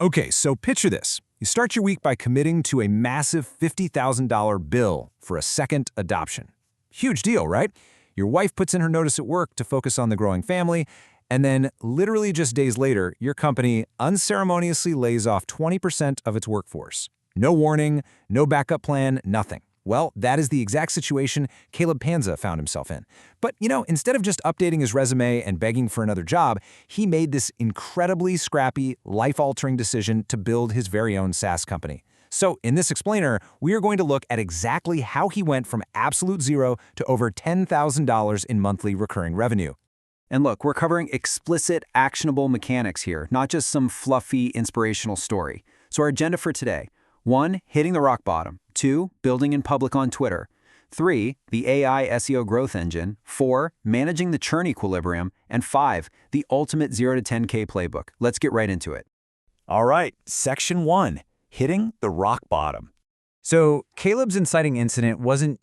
Okay, so picture this. You start your week by committing to a massive $50,000 bill for a second adoption. Huge deal, right? Your wife puts in her notice at work to focus on the growing family, and then literally just days later, your company unceremoniously lays off 20% of its workforce. No warning, no backup plan, nothing. Well, that is the exact situation Caleb Panza found himself in. But, instead of just updating his resume and begging for another job, he made this incredibly scrappy, life-altering decision to build his very own SaaS company. So in this explainer, we are going to look at exactly how he went from absolute zero to over $10,000 in monthly recurring revenue. And look, we're covering explicit, actionable mechanics here, not just some fluffy, inspirational story. So our agenda for today: 1. Hitting the rock bottom. 2. Building in public on Twitter. 3. The AI SEO growth engine. 4. Managing the churn equilibrium. And 5. The ultimate 0 to 10K playbook. Let's get right into it. All right, Section 1, hitting the rock bottom. So Caleb's inciting incident wasn't,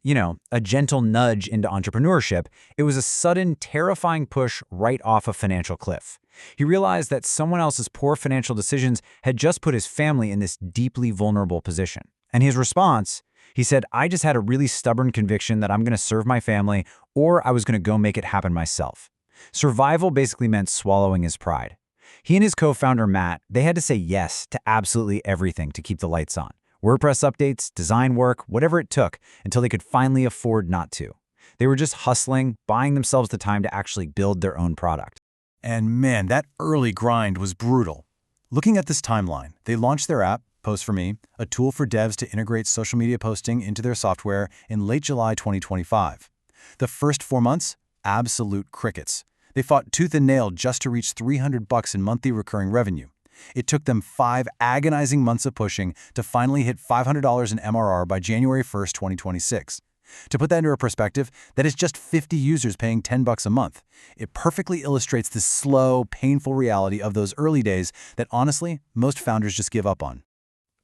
a gentle nudge into entrepreneurship. It was a sudden, terrifying push right off a financial cliff. He realized that someone else's poor financial decisions had just put his family in this deeply vulnerable position. And his response, he said, "I just had a really stubborn conviction that I'm going to serve my family, or I was going to go make it happen myself." Survival basically meant swallowing his pride. He and his co-founder, Matt, they had to say yes to absolutely everything to keep the lights on. WordPress updates, design work, whatever it took, until they could finally afford not to. They were just hustling, buying themselves the time to actually build their own product. And man, that early grind was brutal. Looking at this timeline, they launched their app, Post4Me, a tool for devs to integrate social media posting into their software in late July 2025. The first 4 months, absolute crickets. They fought tooth and nail just to reach $300 in monthly recurring revenue. It took them 5 agonizing months of pushing to finally hit $500 in MRR by January 1st, 2026. To put that into perspective, that is just 50 users paying $10 a month. It perfectly illustrates the slow, painful reality of those early days that honestly, most founders just give up on.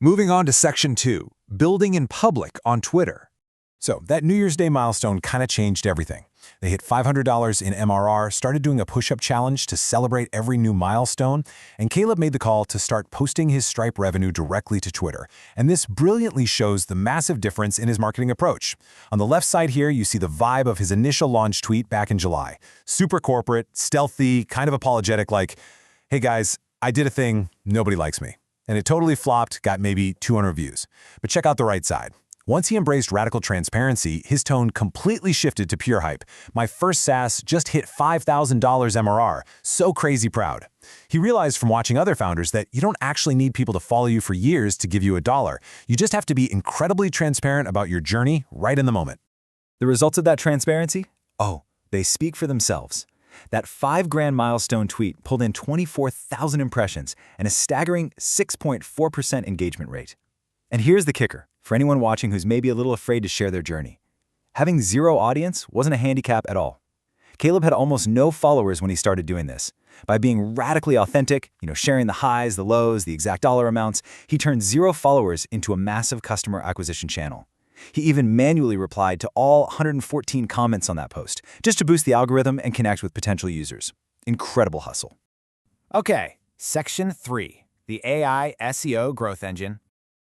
Moving on to Section 2, building in public on Twitter. So that New Year's Day milestone kind of changed everything. They hit $500 in MRR, started doing a push-up challenge to celebrate every new milestone, and Caleb made the call to start posting his Stripe revenue directly to Twitter. And this brilliantly shows the massive difference in his marketing approach. On the left side here, you see the vibe of his initial launch tweet back in July. Super corporate, stealthy, kind of apologetic, like, "Hey guys, I did a thing, nobody likes me." And it totally flopped, got maybe 200 views. But check out the right side. Once he embraced radical transparency, his tone completely shifted to pure hype. "My first SaaS just hit $5,000 MRR. So crazy proud." He realized from watching other founders that you don't actually need people to follow you for years to give you $1. You just have to be incredibly transparent about your journey right in the moment. The results of that transparency? Oh, they speak for themselves. That $5,000 milestone tweet pulled in 24,000 impressions and a staggering 6.4% engagement rate. And here's the kicker, for anyone watching who's maybe a little afraid to share their journey. Having zero audience wasn't a handicap at all. Caleb had almost no followers when he started doing this. By being radically authentic, sharing the highs, the lows, the exact dollar amounts, he turned 0 followers into a massive customer acquisition channel. He even manually replied to all 114 comments on that post, just to boost the algorithm and connect with potential users. Incredible hustle. Okay, Section 3, the AI SEO growth engine.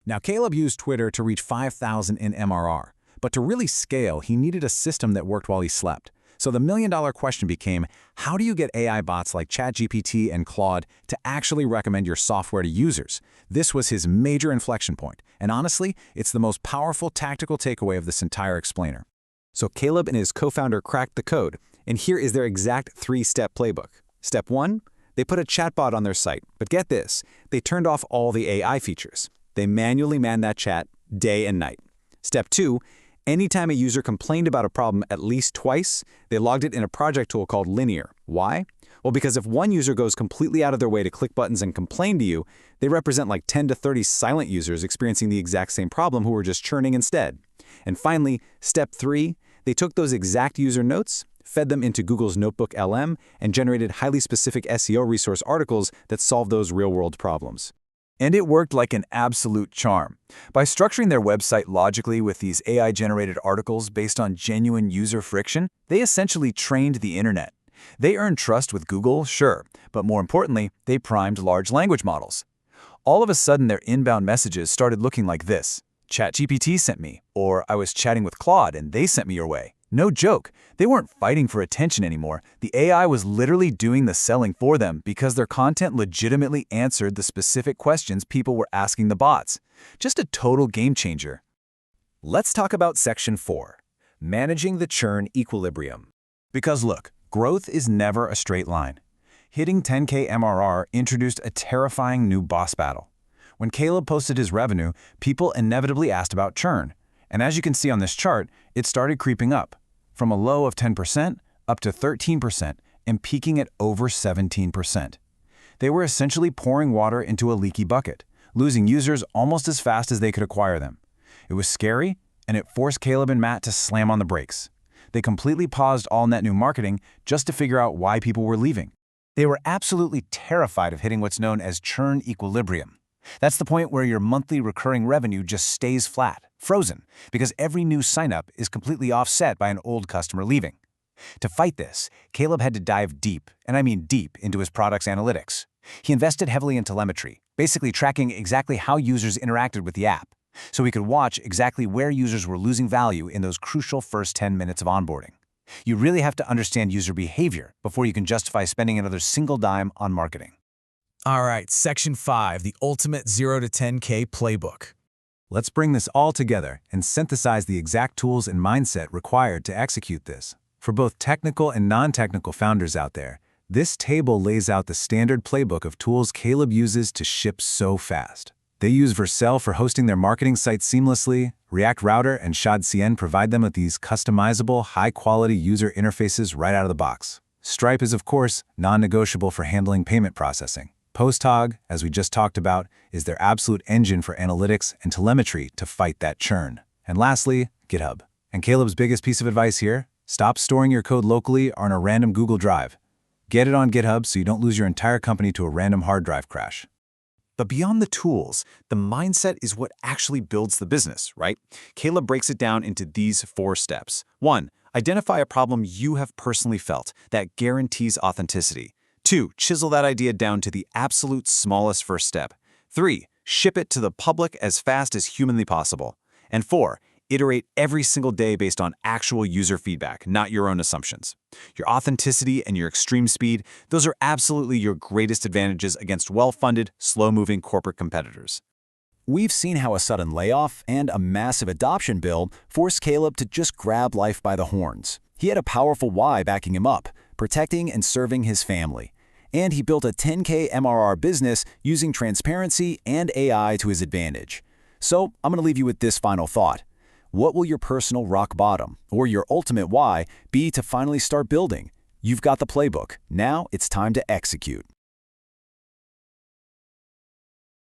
Now, Caleb used Twitter to reach 5,000 in MRR, but to really scale, he needed a system that worked while he slept. So the million-dollar question became, how do you get AI bots like ChatGPT and Claude to actually recommend your software to users? This was his major inflection point, and honestly, it's the most powerful tactical takeaway of this entire explainer. So Caleb and his co-founder cracked the code, and here is their exact 3-step playbook. Step 1, they put a chatbot on their site, but get this, they turned off all the AI features. They manually manned that chat day and night. Step 2, anytime a user complained about a problem at least twice, they logged it in a project tool called Linear. Why? Well, because if one user goes completely out of their way to click buttons and complain to you, they represent like 10 to 30 silent users experiencing the exact same problem who were just churning instead. And finally, step 3, they took those exact user notes, fed them into Google's Notebook LM, and generated highly specific SEO resource articles that solve those real-world problems. And it worked like an absolute charm. By structuring their website logically with these AI-generated articles based on genuine user friction, they essentially trained the internet. They earned trust with Google, sure, but more importantly, they primed large language models. All of a sudden, their inbound messages started looking like this. ChatGPT sent me, or I was chatting with Claude and they sent me your way. No joke, they weren't fighting for attention anymore. The AI was literally doing the selling for them because their content legitimately answered the specific questions people were asking the bots. Just a total game changer. Let's talk about Section 4, managing the churn equilibrium. Because look, growth is never a straight line. Hitting 10K MRR introduced a terrifying new boss battle. When Caleb posted his revenue, people inevitably asked about churn. And as you can see on this chart, it started creeping up, from a low of 10% up to 13% and peaking at over 17%. They were essentially pouring water into a leaky bucket, losing users almost as fast as they could acquire them. It was scary, and it forced Caleb and Matt to slam on the brakes. They completely paused all net new marketing just to figure out why people were leaving. They were absolutely terrified of hitting what's known as churn equilibrium. That's the point where your monthly recurring revenue just stays flat, frozen, because every new sign-up is completely offset by an old customer leaving. To fight this, Caleb had to dive deep, and I mean deep, into his product's analytics. He invested heavily in telemetry, basically tracking exactly how users interacted with the app, so he could watch exactly where users were losing value in those crucial first 10 minutes of onboarding. You really have to understand user behavior before you can justify spending another single dime on marketing. All right, Section 5, the ultimate 0 to 10K playbook. Let's bring this all together and synthesize the exact tools and mindset required to execute this. For both technical and non-technical founders out there, this table lays out the standard playbook of tools Caleb uses to ship so fast. They use Vercel for hosting their marketing sites seamlessly. React Router and ShadCN provide them with these customizable, high-quality user interfaces right out of the box. Stripe is, of course, non-negotiable for handling payment processing. PostHog, as we just talked about, is their absolute engine for analytics and telemetry to fight that churn. And lastly, GitHub. And Caleb's biggest piece of advice here, stop storing your code locally or on a random Google Drive. Get it on GitHub so you don't lose your entire company to a random hard drive crash. But beyond the tools, the mindset is what actually builds the business, right? Caleb breaks it down into these 4 steps. 1. Identify a problem you have personally felt that guarantees authenticity. 2. Chisel that idea down to the absolute smallest first step. 3. Ship it to the public as fast as humanly possible. And 4. Iterate every single day based on actual user feedback, not your own assumptions. Your authenticity and your extreme speed, those are absolutely your greatest advantages against well-funded, slow-moving corporate competitors. We've seen how a sudden layoff and a massive adoption bill forced Caleb to just grab life by the horns. He had a powerful why backing him up, protecting and serving his family. And he built a 10K MRR business using transparency and AI to his advantage. So I'm going to leave you with this final thought. What will your personal rock bottom, or your ultimate why, be to finally start building? You've got the playbook. Now it's time to execute.